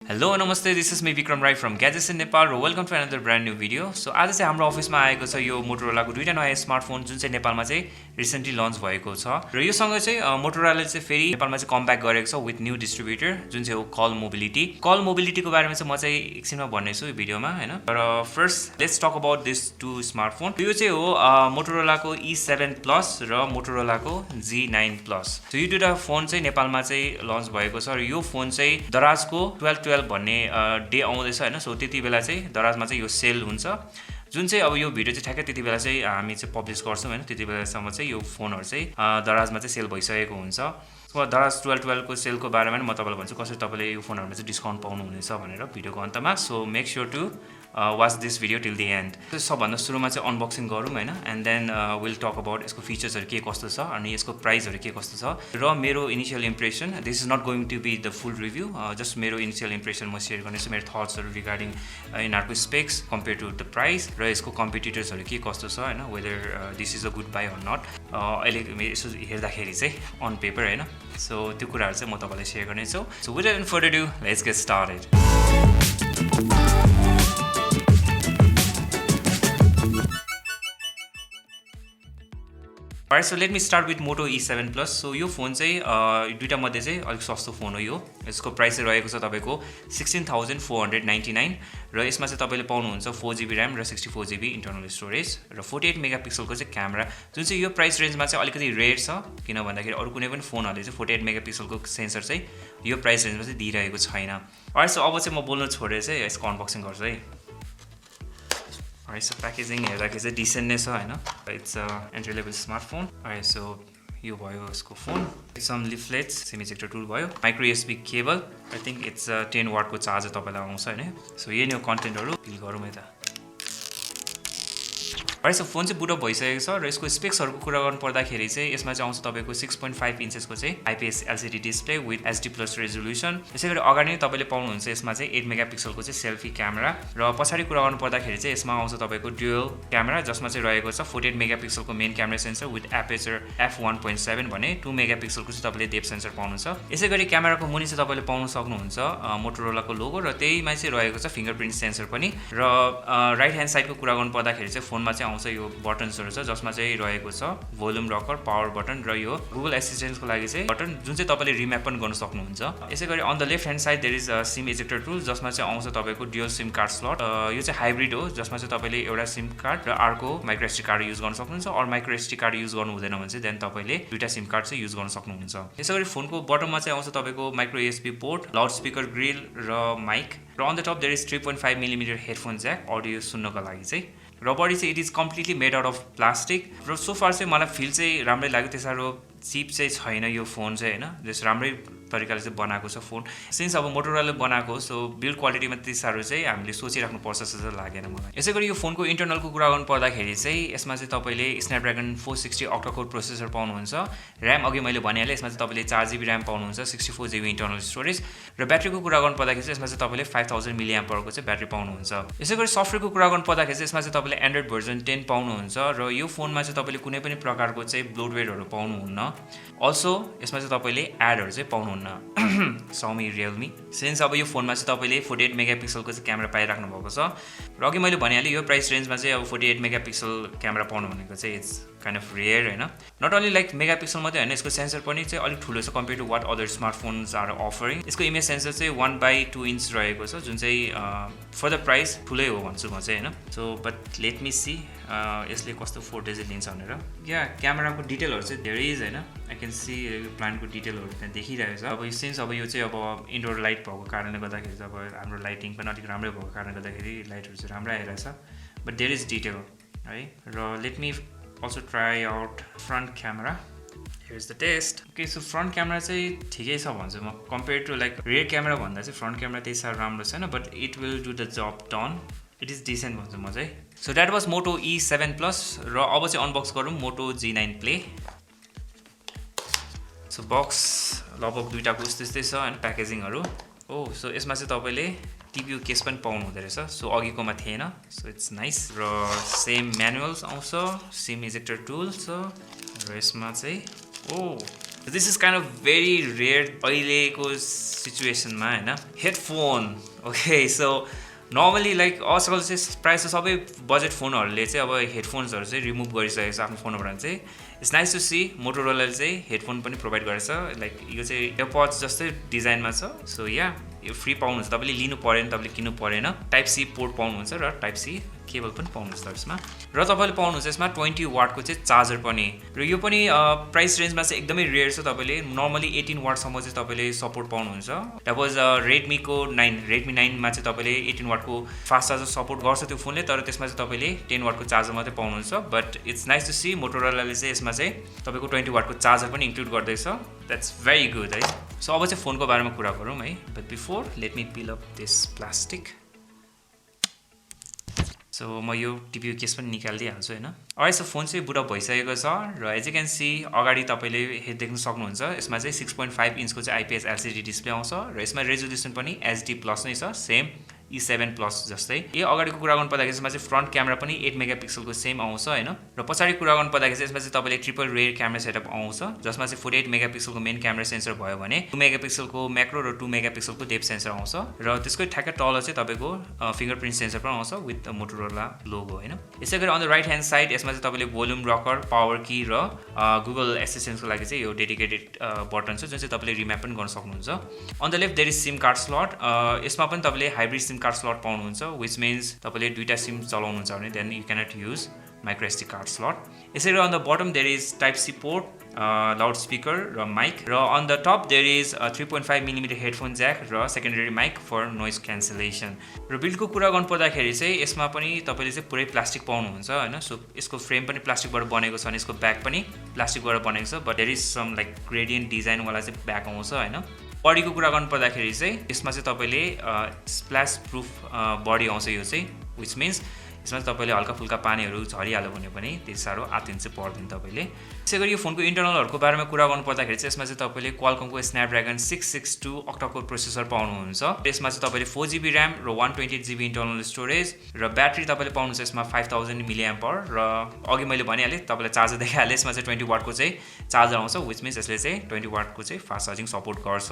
Hello, Namaste. This is me Vikram Rai from Gadgets in Nepal. Welcome to another brand new video. So आज चाहिँ हाम्रो अफिसमा आएको छ यो मोटोरोलाको दुईटा नयाँ स्मार्टफोन जुन चाहिँ नेपालमा चाहिँ रिसेन्टली लन्च भएको छ र यो सँगै चाहिँ मोटोरोलाले चाहिँ फेरि नेपालमा चाहिँ कमब्याक गरेको छ विथ न्यू डिस्ट्रिब्युटर जुन चाहिँ हो कल मोबिलिटी। कल मोबिलिटीको बारेमा चाहिँ म चाहिँ एकछिनमा भन्नेछु यो भिडियोमा हैन। तर first let's talk about this two smartphone. यो चाहिँ हो मोटोरोलाको E7 प्लस र मोटोरोलाको G9 प्लस। सो यो दुईटा फोन चाहिँ नेपालमा चाहिँ लन्च भएको छ र यो फोन चाहिँ दराजको 12 भन्ने डे आउँदैछ हैन। सो त्यति बेला चाहिँ दराजमा चाहिँ यो सेल हुन्छ जुन चाहिँ अब यो भिडियो चाहिँ ठ्याक्कै त्यति बेला चाहिँ हामी चाहिँ पब्लिस गर्छौँ हैन। त्यति बेलासम्म चाहिँ यो फोनहरु चाहिँ दराजमा चाहिँ सेल भइसकेको हुन्छ। सो दराज 12 को सेलको बारेमा म तपाईलाई भन्छु कसरी तपाईले यो फोनहरुमा चाहिँ डिस्काउन्ट पाउनुहुनेछ भनेर भिडियोको अन्तमा। So make sure to watch this video till the end. सबभन्दा सुरुमा चाहिँ अनबक्सिङ गरौँ हैन and then will talk about यसको फिचर्सहरु के कस्तो छ अनि यसको प्राइसहरु के कस्तो छ र मेरो initial impression. This is not going to be the full review, just मेरो इनिशियल इम्प्रेसन म शेयर गर्नेछु, मेरो थट्सहरु रिगार्डिङ यिनीहरुको specs compare to the price र यसको कम्पिटिटर्सहरु के कस्तो छ हैन, whether this is a good buy or not अहिले यसो हेर्दाखेरि चाहिँ अन पेपर हैन। सो त्यो कुराहरु चाहिँ म तपाईलाई शेयर गर्नेछु। So without further do let's get started. Alright, so let me start with Moto E7 Plus. So यो फोन चाहिँ दुईटा मध्ये चाहिँ अलिक सस्तो फोन हो। यसको प्राइस चाहिँ रहेको छ तपाईको 16,499 र यसमा चाहिँ तपाईले पाउनुहुन्छ 4GB RAM र 64GB इन्टरनल स्टोरेज र 48 मेगापिक्सलको चाहिँ क्यामेरा जुन चाहिँ यो प्राइस रेन्जमा चाहिँ अलिकति रेयर छ किन भन्दाखेरि अरु कुनै पनि फोनहरुले चाहिँ 48 मेगापिक्सलको सेन्सर चाहिँ यो प्राइस रेन्जमा चाहिँ दिइरहेको छैन। Alright, so अब चाहिँ म बोल्न छोडेर चाहिँ यसको अनबक्सिङ गर्छु है। Alright, so packaging हेर्दाखेरि चाहिँ डिसेन्ट नै छ हैन। It's entry level smartphone. Alright, so यो भयो यसको फोन। Some leaflets, SIM ejector tool भयो, micro USB cable, I think it's 10 वाटको चार्जर तपाईलाई आउँछ हैन। सो यही नै हो कन्टेन्टहरु। फिल गरौँ यता। Alright, so फोन चाहिँ बुट अप भइसकेको छ र यसको स्पेक्सहरुको कुरा गर्नु पर्दाखेरि चाहिँ यसमा चाहिँ आउँछ तपाईको 6.5 इन्चेसको चाहिँ IPS LCD display with HD+ resolution. यसैगरी अगाडि नै तपाईले पाउनुहुन्छ यसमा चाहिँ 8 मेगापिक्सलको चाहिँ सेल्फी क्यामेरा र पछाडी कुरा गर्नु पर्दाखेरि चाहिँ यसमा आउँछ तपाईको ड्युअल क्यामेरा जसमा चाहिँ रहेको छ 48 मेगापिक्सलको main camera sensor with aperture f1.7 भने 2 मेगापिक्सलको चाहिँ तपाईले डेप्थ सेन्सर पाउनुहुन्छ। यसैगरी क्यामेराको मुनि चाहिँ तपाईले पाउन सक्नुहुन्छ मोटोरोलाको लोगो र त्यहीमा चाहिँ रहेको छ फिङ्गरप्रिन्ट सेन्सर पनि र राइट ह्यान्ड साइडको कुरा गर्नु पर्दाखेरि चाहिँ फोनमा चाहिँ आउँछ यो बटन्सहरु छ जसमा चाहिँ रहेको छ भोल्युम रकर, पावर बटन र यो गुगल एसिस्टेन्टको लागि चाहिँ बटन जुन चाहिँ तपाईले रिम्याप पनि गर्न सक्नुहुन्छ। यसैगरी on the left hand side there is a SIM ejector tool जसमा चाहिँ आउँछ तपाईको ड्युअल सिम कार्ड स्लट। यो चाहिँ हाइब्रिड हो जसमा चाहिँ तपाईले एउटा सिम कार्ड र अर्को माइक्रो एसडी कार्ड युज गर्न सक्नुहुन्छ और माइक्रो एसडी कार्ड युज गर्नु हुँदैन भने चाहिँ देन तपाईले दुईटा सिम कार्ड चाहिँ युज गर्न सक्नुहुन्छ। यसैगरी फोनको बटममा चाहिँ आउँछ तपाईको micro USB port, loud speaker grill र माइक र on the top there is 3.5 millimetre headphone jack audio सुन्नको लागि चाहिँ र बडी चाहिँ it is completely made out of plastic र सो फार चाहिँ मलाई फिल चाहिँ राम्रै लाग्यो। त्यसरो चिप चाहिँ छैन यो फोन चाहिँ हैन, जस राम्रै तरिकाले चाहिँ बनाएको छ फोन। सिन्स अब मोटोरोलाले बनाएको सो बिल्ड क्वालिटीमा त्यति साह्रो चाहिँ हामीले सोचिराख्नु पर्छ जस्तो लागेन मलाई। यसैगरी यो फोनको इन्टरनलको कुरा गर्नु पर्दाखेरि चाहिँ यसमा चाहिँ तपाईले स्न्यापड्रागन 460 अक्टा कोर प्रोसेसर पाउनुहुन्छ। र्याम अघि मैले भनिहालेँ यसमा चाहिँ तपाईले 4GB र्याम पाउनुहुन्छ, 64GB इन्टरनल स्टोरेज र ब्याट्रीको कुरा गर्नु पर्दाखेरि चाहिँ यसमा चाहिँ तपाईले 5000 mAh को चाहिँ ब्याट्री पाउनुहुन्छ। यसैगरी सफ्टवेयरको कुरा गर्नु पर्दाखेरि चाहिँ यसमा चाहिँ तपाईले एन्ड्रोइड भर्जन 10 पाउनुहुन्छ र यो फोनमा चाहिँ तपाईले कुनै पनि प्रकारको चाहिँ ब्लोटवेयरहरु पाउनुहुन्न। अल्सो यसमा चाहिँ तपाईले एडहरु चाहिँ पाउनुहुन्न Xiaomi Realme। सिन्स अब यो फोनमा चाहिँ तपाईले 48 मेगापिक्सलको चाहिँ क्यामेरा पाइराख्नु भएको छ र अघि मैले भनिहालेँ यो प्राइस रेन्जमा चाहिँ अब 48 मेगापिक्सल क्यामेरा पाउनु भनेको चाहिँ इट्स काइन्ड अफ रेयर हैन। नट ओन्ली लाइक मेगापिक्सल मात्रै हैन, यसको सेन्सर पनि चाहिँ अलिक ठुलो छ compare to what other smartphones are offering. यसको इमेज सेन्सर चाहिँ 1/2 इन्च रहेको छ जुन चाहिँ फर द प्राइस ठुलै हो भन्छु म चाहिँ हैन। So but let me see यसले कस्तो फोटो चाहिँ लिन्छ भनेर। या क्यामेराको डिटेलहरु चाहिँ धेरै हैन, आई क्यान सी प्लान्टको डिटेलहरु त्यहाँ देखिरहेको छ। अब सिन्स अब यो चाहिँ अब इन्डोर लाइट भएको कारणले गर्दाखेरि चाहिँ अब हाम्रो लाइटिङ पनि अलिक राम्रै भएको कारणले गर्दाखेरि लाइटहरु चाहिँ राम्रै आइरहेछ बट देयर इज डिटेल है। र let me also try out front camera. Here's the test. Okay, so front camera चाहिँ ठिकै छ भन्छु म compared to like rear camera भन्दा चाहिँ front camera त्यही साह्रो राम्रो छैन but it will do the job done. It is decent भन्छु म चाहिँ। So that was Moto E7 Plus र अब चाहिँ अनबक्स गरौँ Moto G9 Play। So box लगभग दुईटाको त्यस्तै छ हैन प्याकेजिङहरु। Oh, so यसमा चाहिँ तपाईले TPU केस पनि पाउनु हुँदै रहेछ। सो अघिकोमा थिएन। सो इट्स नाइस र सेम म्यानुअल्स आउँछ, सिम इजेक्टर टुल छ र यसमा चाहिँ this is kind of very rare अहिलेको सिचुएसनमा होइन headphone okay so normally like आजकल चाहिँ प्रायः सबै बजेट फोनहरूले चाहिँ अब हेडफोन्सहरू चाहिँ रिमुभ गरिसकेको छ आफ्नो फोनबाट चाहिँ इट्स नाइस टु सी मोटोरोलाले चाहिँ हेडफोन पनि प्रोभाइड गरेछ लाइक यो चाहिँ एयरपड्स जस्तै डिजाइनमा छ सो या यो फ्री पाउनुहुन्छ तपाईँले लिनु परेन तपाईँले किन्नु परेन टाइप सी पोर्ट पाउनुहुन्छ र टाइप सी केबल पनि पाउनुहुन्छ यसमा र तपाईँले पाउनुहुन्छ यसमा 20 वाटको चाहिँ चार्जर पनि र यो पनि प्राइस रेन्जमा चाहिँ एकदमै रेयर छ तपाईँले नर्मली 18 वाटसम्म चाहिँ तपाईँले सपोर्ट पाउनुहुन्छ द्याट वाज रेडमीको 9मा चाहिँ तपाईँले 18 वाटको फास्ट चार्जर सपोर्ट गर्छ त्यो फोनले तर त्यसमा चाहिँ तपाईँले 10 वाटको चार्जर मात्रै पाउनुहुन्छ but it's nice to see मोटोरोलाले चाहिँ यसमा चाहिँ तपाईँको 20 वाटको चार्जर पनि इन्क्लुड गर्दैछ द्याट्स भेरी गुड है सो अब चाहिँ फोनको बारेमा कुरा गरौँ है but before let me pill up this plastic so म यो टिपीको केस पनि निकालिदिइहाल्छु होइन अरे सो फोन चाहिँ बुढा भइसकेको छ र एज यु क्यान सी अगाडि तपाईँले देख्न सक्नुहुन्छ यसमा चाहिँ 6.5 इन्चको चाहिँ आइपिएस एलसिडी डिस्प्ले आउँछ र यसमा रेजोल्युसन पनि एचडी प्लस नै छ सेम E7 प्लस जस्तै यो अगाडिको कुरा गर्नु पर्दाखेरि यसमा चाहिँ फ्रन्ट क्यामेरा पनि 8 मेगापिक्सलको सेम आउँछ होइन र पछाडि कुरा गर्नु पर्दाखेरि चाहिँ यसमा चाहिँ तपाईँले ट्रिपल रेयर क्यामेरा सेटअप आउँछ जसमा चाहिँ 48 मेगापिक्सलको मेन क्यामेरा सेन्सर भयो भने 2 मेगापिक्सलको म्याक्रो र 2 मेगापिक्सलको डेप्थ सेन्सर आउँछ र त्यसकै ठ्याक्कै तल चाहिँ तपाईँको फिङ्गरप्रिन्ट सेन्सर पनि आउँछ विथ मोटोरोला लोगो होइन यसै गरी on the right hand side यसमा चाहिँ तपाईँले भोल्युम रकर पावर की र गुगल एसिस्टेन्टको लागि चाहिँ यो डेडिकेटेड बटन छ जुन चाहिँ तपाईँले रिम्याप पनि गर्न सक्नुहुन्छ on the left there is SIM card slot यसमा पनि तपाईँले हाइब्रिड सिम कार्ड स्लट पाउनुहुन्छ विच मिन्स तपाईँले दुईटा सिम चलाउनुहुन्छ भने then you cannot use micro SD card slot यसरी on the bottom there is type C port loud speaker र माइक र on the top there is 3.5 millimetre headphone jack र secondary mic for noise cancellation र बिल्डको कुरा गर्नुपर्दाखेरि चाहिँ यसमा पनि तपाईँले चाहिँ पुरै प्लास्टिक पाउनुहुन्छ होइन सो यसको फ्रेम पनि प्लास्टिकबाट बनेको छ अनि यसको ब्याक पनि प्लास्टिकबाट बनेको छ but there is some like gradient डिजाइनवाला चाहिँ ब्याक आउँछ होइन बडीको कुरा गर्नुपर्दाखेरि चाहिँ यसमा चाहिँ तपाईँले स्प्ल्यास प्रुफ बडी आउँछ यो चाहिँ विच मिन्स यसमा चाहिँ तपाईँले हल्का फुल्का पानीहरू झरिहाल्यो भने पनि त्यति साह्रो आत्तिन चाहिँ पर्दैन तपाईँले त्यसै गरी यो फोनको इन्टरनलहरूको बारेमा कुरा गर्नु पर्दाखेरि चाहिँ यसमा चाहिँ तपाईँले क्वालकमको स्न्यापड्रागन 662 अक्टाकोर प्रोसेसर पाउनुहुन्छ यसमा चाहिँ तपाईँले 4GB ऱ्याम र 128GB इन्टरनल स्टोरेज र ब्याट्री तपाईँले पाउनुहुन्छ यसमा 5000 मिलिएम्पर र अघि मैले भनिहालेँ तपाईँलाई चार्जर देखाइहालेँ यसमा चाहिँ 20 वाटको चाहिँ चार्जर आउँछ विच मिन्स यसले चाहिँ 20 वाटको चाहिँ फास्ट चार्जिङ सपोर्ट गर्छ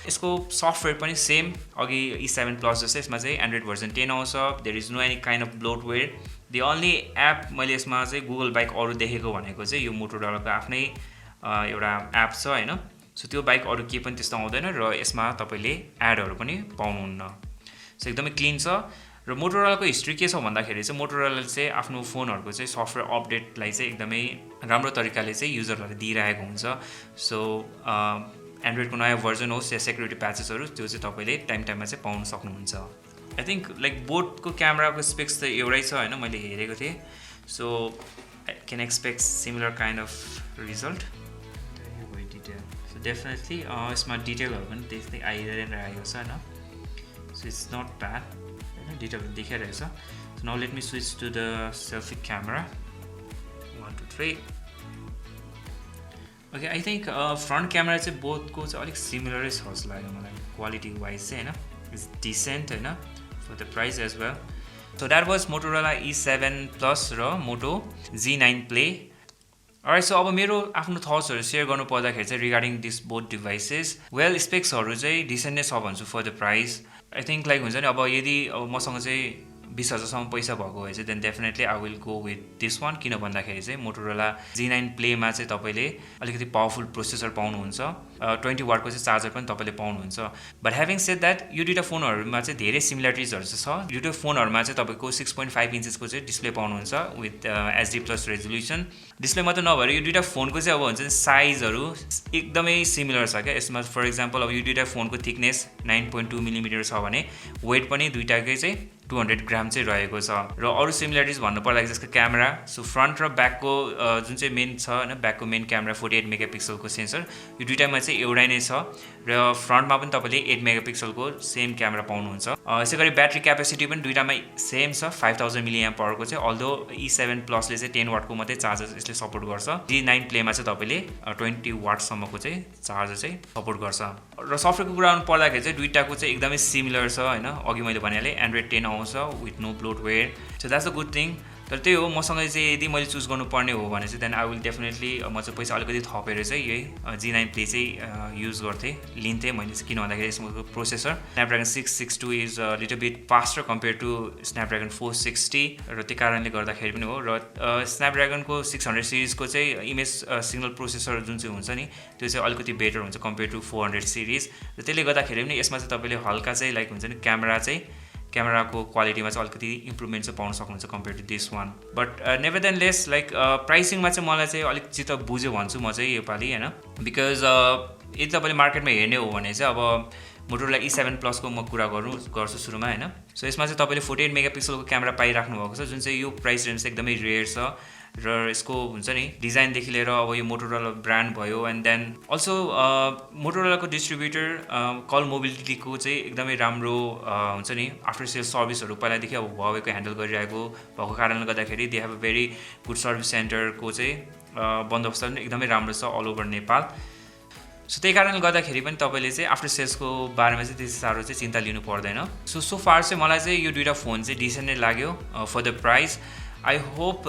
यसको सफ्टवेयर पनि सेम अघि E7 प्लस जस्तै यसमा चाहिँ एन्ड्रोइड भर्जन 10 आउँछ there is no any kind of bloatware the only app मैले यसमा चाहिँ गुगल बाइक अरू देखेको भनेको चाहिँ यो मोटोरोलाको आफ्नै एउटा एप छ होइन सो त्यो बाइक अरू केही पनि त्यस्तो आउँदैन र यसमा तपाईँले एडहरू पनि पाउनुहुन्न सो एकदमै क्लिन छ र मोटोरोलाको हिस्ट्री के छ भन्दाखेरि चाहिँ मोटोरोलाले चाहिँ आफ्नो फोनहरूको चाहिँ सफ्टवेयर अपडेटलाई चाहिँ एकदमै राम्रो तरिकाले चाहिँ युजरहरूलाई दिइरहेको हुन्छ सो एन्ड्रोइडको नयाँ भर्जन होस् या सेक्युरिटी प्याचेसहरू त्यो चाहिँ तपाईँले टाइम टाइममा चाहिँ पाउन सक्नुहुन्छ आई थिङ्क लाइक बोटको क्यामेराको स्पेक्स त एउटै छ होइन मैले हेरेको थिएँ so I can expect similar kind of result detail so definitely यसमा डिटेलहरू पनि त्यस्तै आइरहेको छ होइन सो इट्स नट ब्याड होइन डिटेलहरू देखिरहेको छ so now let me switch to the selfie camera 1 2 3 okay I think front camera चाहिँ बोथको चाहिँ अलिक सिमिलरै छ जस्तो लाग्यो मलाई क्वालिटी वाइज चाहिँ होइन इट्स डिसेन्ट होइन for the price as well so that was Motorola E7 plus र मोटो Z9 प्ले सो अब मेरो आफ्नो थट्सहरू सेयर गर्नु पर्दाखेरि चाहिँ regarding this both devices well स्पेक्सहरू चाहिँ डिसेन्ट नै छ भन्छु for the price I think like हुन्छ नि अब यदि अब मसँग चाहिँ 20,000सम्म पैसा भएको भए चाहिँ then definitely I will go with this one किन भन्दाखेरि चाहिँ मोटोरोला Z9 प्लेमा चाहिँ तपाईँले अलिकति पावरफुल प्रोसेसर पाउनुहुन्छ 20 वाटको चाहिँ चार्जर पनि तपाईँले पाउनुहुन्छ बट ह्याभिङ सेड द्याट यो दुईवटा फोनहरूमा चाहिँ धेरै सिमिलरिटिजहरू चाहिँ छ दुईवटा फोनहरूमा चाहिँ तपाईँको 6.5 इन्चेसको चाहिँ डिस्प्ले पाउनुहुन्छ with HD plus resolution display मात्र नभएर यो दुईवटा फोनको चाहिँ अब हुन्छ नि साइजहरू एकदमै सिमिलर छ क्या यसमा फर इक्जाम्पल अब यो दुईवटा फोनको थिकनेस 9.2 मिलिमिटर छ भने वेट पनि दुईवटाकै चाहिँ 200 ग्राम चाहिँ रहेको छ र अरू सिमिलरिटिज भन्नुपर्दाखेरि त्यसको क्यामेरा सो फ्रन्ट र ब्याकको जुन चाहिँ मेन छ होइन ब्याकको मेन क्यामेरा 48 मेगापिक्सलको सेन्सर यो दुईटामा चाहिँ एउटै नै छ र फ्रन्टमा पनि तपाईँले 8 मेगापिक्सलको सेम क्यामेरा पाउनुहुन्छ यसै गरी ब्याट्री क्यापेसिटी पनि दुईटामा सेम छ 5000 मिलिएम्प आवरको चाहिँ अल्दो E7 प्लसले चाहिँ 10 वाटको मात्रै चार्जर यसले सपोर्ट गर्छ Z9 प्लेमा चाहिँ तपाईँले 20 वाटसम्मको चाहिँ चार्जर चाहिँ सपोर्ट गर्छ र सफ्टवेयरको कुरा गर्नु पर्दाखेरि चाहिँ दुईटाको चाहिँ एकदमै सिमिलर छ होइन अघि मैले भनिहालेँ एन्ड्रोइड 10 आउँछ with no bloatware so that's the good thing तर त्यही हो मसँग चाहिँ यदि मैले चुज गर्नुपर्ने हो भने चाहिँ देन आई विल डेफिनेटली म चाहिँ पैसा अलिकति थपेर चाहिँ यही G9 Play चाहिँ युज गर्थेँ लिन्थेँ मैले चाहिँ किन भन्दाखेरि यसको processor Snapdragon 662 is little bit faster compare to Snapdragon 460 र त्यो कारणले गर्दाखेरि पनि हो र स्न्यापड्रागनको 600 सिरिजको चाहिँ इमेज सिग्नल प्रोसेसर जुन चाहिँ हुन्छ नि त्यो चाहिँ अलिकति बेटर हुन्छ कम्पेयर टु 400 सिरिज र त्यसले गर्दाखेरि पनि यसमा चाहिँ तपाईँले हल्का चाहिँ लाइक हुन्छ नि क्यामेराको क्वालिटीमा चाहिँ अलिकति इम्प्रुभमेन्ट चाहिँ पाउन सक्नुहुन्छ compare to this one but nevertheless like प्राइसिङमा चाहिँ मलाई चाहिँ अलिक चित्त बुझ्यो भन्छु म चाहिँ योपालि होइन बिकज यदि तपाईँले मार्केटमा हेर्ने हो भने चाहिँ अब मोटोरोला E7 प्लसको म कुरा गर्छु सुरुमा होइन सो यसमा चाहिँ तपाईँले 48 मेगापिक्सलको क्यामेरा पाइराख्नु भएको छ जुन चाहिँ यो प्राइस रेन्ज चाहिँ एकदमै रेयर छ र यसको हुन्छ नि डिजाइनदेखि लिएर अब यो मोटोरोला ब्रान्ड भयो एन्ड देन अल्सो मोटोरोलाको डिस्ट्रिब्युटर कल मोबिलिटीको चाहिँ एकदमै राम्रो हुन्छ नि आफ्टर सेल सर्भिसहरू पहिलादेखि अब हुवावेको ह्यान्डल गरिरहेको भएको कारणले गर्दाखेरि they have a very good service सेन्टरको चाहिँ बन्दोबस्त पनि एकदमै राम्रो छ अल ओभर नेपाल सो त्यही कारणले गर्दाखेरि पनि तपाईँले चाहिँ आफ्टर सेल्सको बारेमा चाहिँ त्यति साह्रो चाहिँ चिन्ता लिनु पर्दैन सो फार चाहिँ मलाई चाहिँ यो दुईवटा फोन चाहिँ डिसेन्ट नै लाग्यो for the price I hope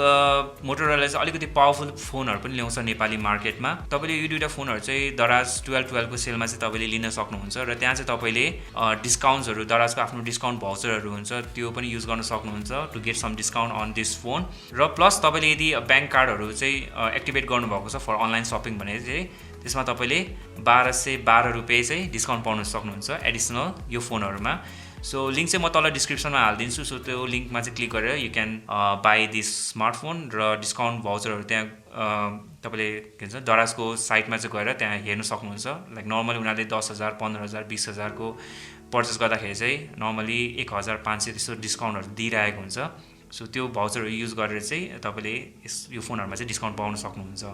Motorola चाहिँ अलिकति पावरफुल फोनहरू पनि ल्याउँछ नेपाली मार्केटमा तपाईँले यो दुईवटा फोनहरू चाहिँ दराज 1212को सेलमा चाहिँ तपाईँले लिन सक्नुहुन्छ र त्यहाँ चाहिँ तपाईँले डिस्काउन्ट्सहरू दराजको आफ्नो डिस्काउन्ट भाउचरहरू हुन्छ त्यो पनि युज गर्न सक्नुहुन्छ to get some discount on this phone र प्लस तपाईँले यदि ब्याङ्क कार्डहरू चाहिँ एक्टिभेट गर्नुभएको छ फर अनलाइन सपिङ भने चाहिँ त्यसमा तपाईँले 1212 रुपियाँ चाहिँ डिस्काउन्ट पाउन सक्नुहुन्छ एडिसनल यो फोनहरूमा सो लिङ्क चाहिँ म तल डिस्क्रिप्सनमा हालिदिन्छु सो त्यो लिङ्कमा चाहिँ क्लिक गरेर you can by this smartphone र डिस्काउन्ट भाउचरहरू त्यहाँ तपाईँले के भन्छ दराजको साइटमा चाहिँ गएर त्यहाँ हेर्नु सक्नुहुन्छ लाइक नर्मली उनीहरूले 10,000 15,000 20,000को पर्चेस गर्दाखेरि चाहिँ नर्मली 1,500 त्यस्तो डिस्काउन्टहरू दिइरहेको हुन्छ सो त्यो भाउचरहरू युज गरेर चाहिँ तपाईँले यो फोनहरूमा चाहिँ डिस्काउन्ट पाउन सक्नुहुन्छ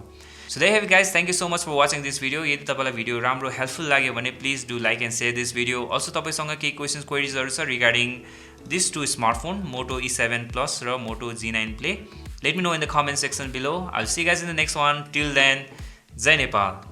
so they have guys thank you so much for watching this video यदि तपाईँलाई भिडियो राम्रो हेल्पफुल लाग्यो भने please do like and share this video also तपाईँसँग केही क्वेसन्स क्वेरिजहरू छ रिगार्डिङ दिस टु स्मार्टफोन मोटो E7 प्लस र Moto G9 Play let me know in the comment section below I will see guys in the next one till then जय नेपाल